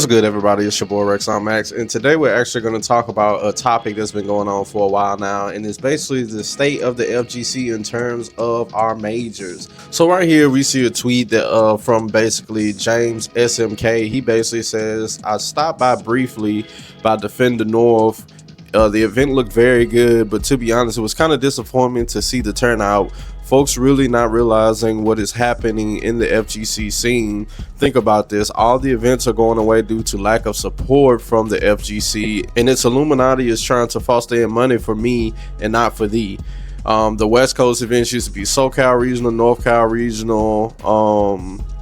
What's good, everybody? It's your boy Rex on Max, and today we're actually going to talk about a topic that's been going on for a while now, and it's basically the state of the FGC in terms of our majors. So right here, we see a tweet that from basically James SMK. He basically says, "I stopped by briefly by Defender North. The event looked very good, but to be honest, it was kind of disappointing to see the turnout. Folks really not realizing what is happening in the FGC scene. Think about this. All the events are going away due to lack of support from the FGC, and its Illuminati is trying to foster in money for me and not for thee. The West Coast events used to be SoCal Regional, NorthCal Regional,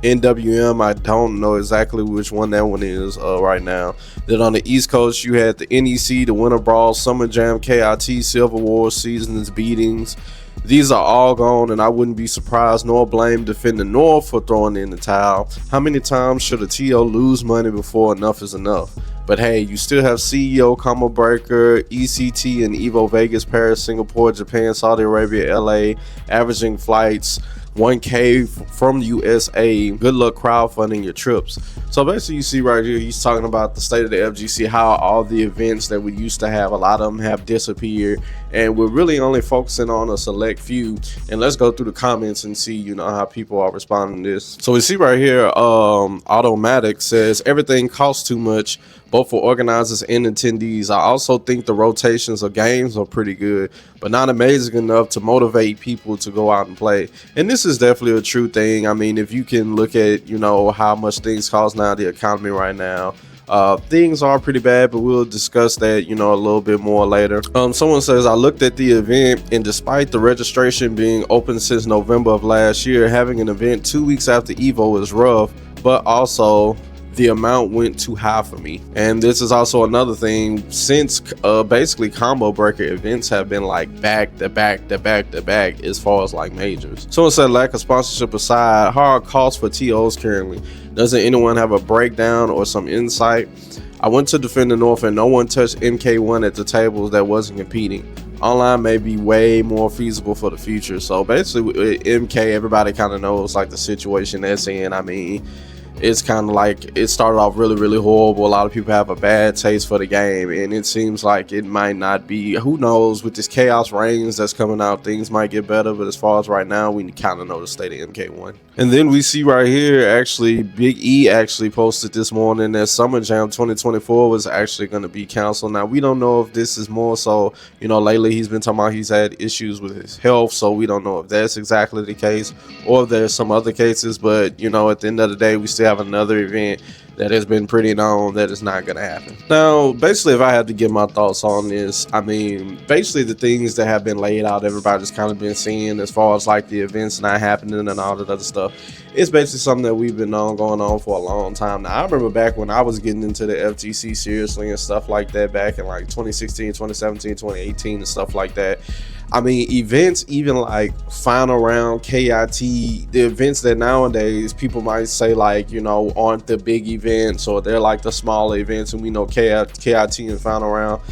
NWM. I don't know exactly which one that one is right now. Then on the East Coast, you had the NEC, the Winter Brawl, Summer Jam, KIT, Silver War, Seasons, Beatings. These are all gone, and I wouldn't be surprised nor blame Defender North for throwing in the towel. How many times should a TO lose money before enough is enough? But hey, you still have CEO, Combo Breaker, ECT, and Evo Vegas, Paris, Singapore, Japan, Saudi Arabia, LA, averaging flights 1K from USA. Good luck crowdfunding your trips." So basically, you see right here, he's talking about the state of the FGC, how all the events that we used to have, a lot of them have disappeared, and we're really only focusing on a select few. And let's go through the comments and see, how people are responding to this. So we see right here, Automatic says, "Everything costs too much, both for organizers and attendees. I also think the rotations of games are pretty good, but not amazing enough to motivate people to go out and play." And this is definitely a true thing. I mean, if you can look at, how much things cost now, the economy right now, things are pretty bad, but we'll discuss that, a little bit more later. Someone says, "I looked at the event, and despite the registration being open since November of last year, having an event 2 weeks after Evo is rough, but also the amount went too high for me." And this is also another thing, since basically combo breaker events have been like back to back as far as like majors. Someone said, "Lack of sponsorship aside, hard costs for TOs currently. Doesn't anyone have a breakdown or some insight? I went to Defender North and no one touched MK1 at the tables that wasn't competing. Online may be way more feasible for the future." So basically with MK, everybody kind of knows like the situation that's in. I mean, it's kind of like it started off really horrible. A lot of people have a bad taste for the game, and it seems like it might not be. Who knows, with this chaos reigns that's coming out, things might get better, but as far as right now, we kind of know the state of MK1. And then we see right here, actually Big E actually posted this morning that Summer Jam 2024 was actually going to be canceled. Now we don't know if this is more so, lately he's been talking about he's had issues with his health, so we don't know if that's exactly the case or if there's some other cases. But at the end of the day, we still have another event that has been pretty known that is not going to happen. Now, basically, if I had to give my thoughts on this, I mean, basically the things that have been laid out, everybody's kind of been seeing as far as like the events not happening and all that other stuff. It's basically something that we've been going on for a long time. Now, I remember back when I was getting into the FGC seriously and stuff like that back in like 2016, 2017, 2018 and stuff like that. I mean, events, even like final round, KIT, the events that nowadays people might say like, aren't the big events, or they're like the smaller events, and we know KIT and final round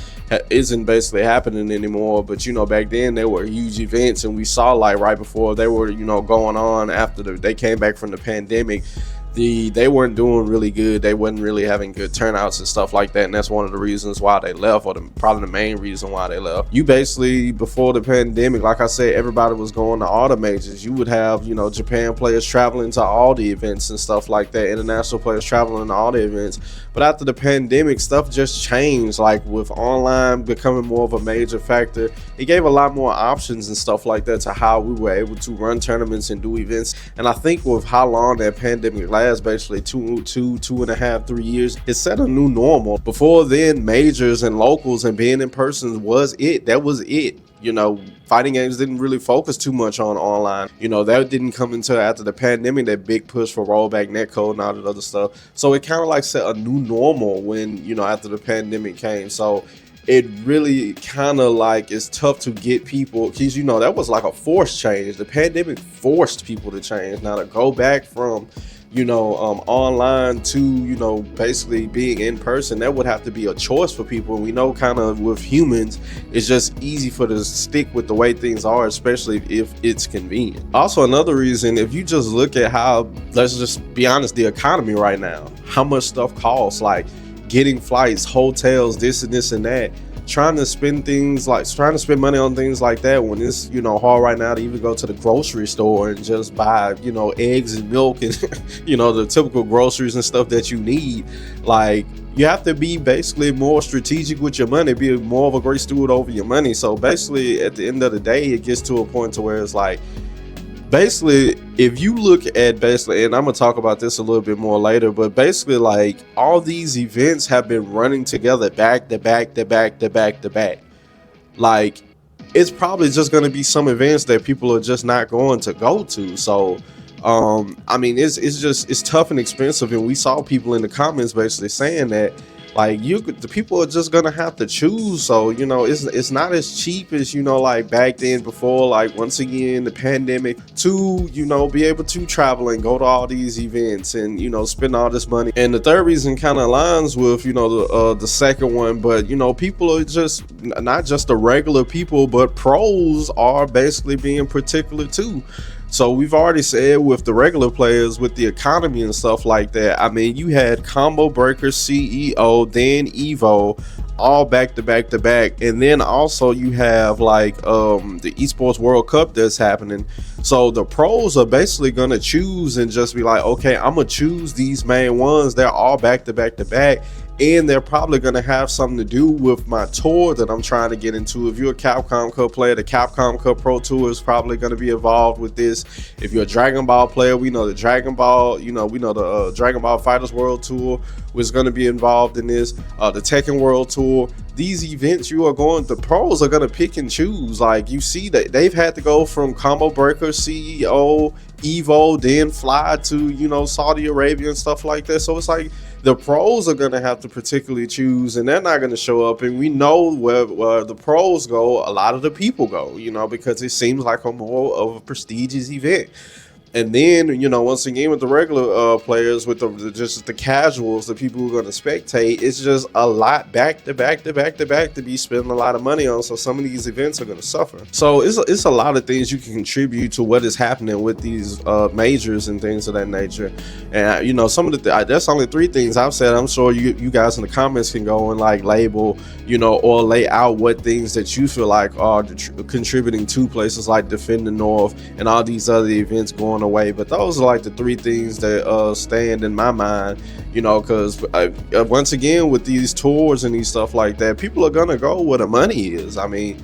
isn't basically happening anymore. But back then they were huge events, and we saw like right before they were going on after they came back from the pandemic, they weren't doing really good. They wasn't really having good turnouts and stuff like that, and that's one of the reasons why they left, or probably the main reason why they left. You basically, before the pandemic, like I said, everybody was going to all the majors. You would have Japan players traveling to all the events and stuff like that, international players traveling to all the events. But after the pandemic, stuff just changed. Like with online becoming more of a major factor, it gave a lot more options and stuff like that to how we were able to run tournaments and do events. And I think with how long that pandemic lasted, basically 2.5, 3 years, it set a new normal. Before then, majors and locals and being in person was it. That was it. Fighting games didn't really focus too much on online. That didn't come until after the pandemic, that big push for rollback netcode and all that other stuff. So it kind of like set a new normal when, after the pandemic came. So it really kind of like is tough to get people, because that was like a forced change. The pandemic forced people to change. Now to go back from online to, basically being in person. That would have to be a choice for people. And we know kind of with humans, it's just easy for to stick with the way things are, especially if it's convenient. Also, another reason, if you just look at how, let's just be honest, the economy right now, how much stuff costs, like getting flights, hotels, this and this and that, trying to spend money on things like that when it's hard right now to even go to the grocery store and just buy eggs and milk and the typical groceries and stuff that you need. Like, you have to be basically more strategic with your money, be more of a great steward over your money. So basically at the end of the day, it gets to a point to where it's like, basically, if you look at and I'm gonna talk about this a little bit more later, but basically, like, all these events have been running together back to back to back to back to back. Like, it's probably just gonna be some events that people are just not going to go to. So I mean, it's tough and expensive, and we saw people in the comments basically saying that, like, the people are just gonna have to choose. So it's not as cheap as like back then before, like, once again, the pandemic, to be able to travel and go to all these events and spend all this money. And the third reason kind of aligns with the second one, but people are just not just the regular people, but pros are basically being particular too. So we've already said with the regular players, with the economy and stuff like that, I mean, you had Combo Breaker, CEO, then Evo, all back to back to back. And then also you have like the Esports World Cup that's happening. So the pros are basically going to choose and just be like, okay, I'm going to choose these main ones. They're all back to back to back. And they're probably going to have something to do with my tour that I'm trying to get into. If you're a Capcom Cup player, the Capcom Cup Pro Tour is probably going to be involved with this. If you're a Dragon Ball player, we know the Dragon Ball, the Dragon Ball Fighters World Tour was going to be involved in this. The Tekken World Tour. These events the pros are going to pick and choose. Like, you see that they've had to go from Combo Breaker, CEO, Evo, then fly to, Saudi Arabia and stuff like that. So it's like, the pros are going to have to particularly choose, and they're not going to show up. And we know where the pros go, a lot of the people go, because it seems like a more of a prestigious event. And then, once again, with the regular players, with just the casuals, the people who are going to spectate, it's just a lot back to back to back to back to be spending a lot of money on. So some of these events are going to suffer. So it's a lot of things you can contribute to what is happening with these majors and things of that nature. And, some of that's only 3 things I've said. I'm sure you guys in the comments can go and like label, or lay out what things that you feel like are contributing to places like Defend the North and all these other events going away. But those are like the 3 things that stand in my mind, because once again, with these tours and these stuff like that, people are gonna go where the money is. I mean,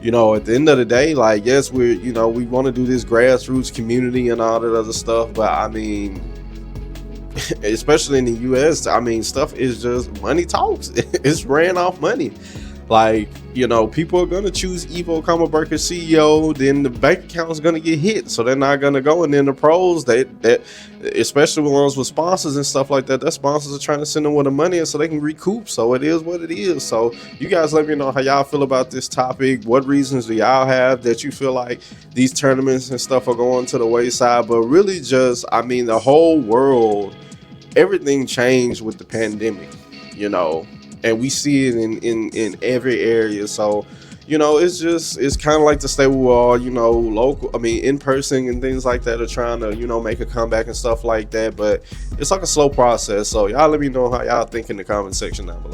at the end of the day, like, yes, we want to do this grassroots community and all that other stuff, but I mean, especially in the US, I mean, stuff is just money talks. It's ran off money. Like, people are going to choose Evo, Combo Breaker, CEO, then the bank account is going to get hit, so they're not going to go. And then the pros, that especially the ones with sponsors and stuff like that, their sponsors are trying to send them with the money so they can recoup. So it is what it is. So you guys let me know how y'all feel about this topic. What reasons do y'all have that you feel like these tournaments and stuff are going to the wayside? But really just, I mean, the whole world, everything changed with the pandemic, and we see it in every area. So it's kind of like the state we are, local, I mean, in person and things like that are trying to make a comeback and stuff like that, but it's like a slow process. So y'all let me know how y'all think in the comment section down below.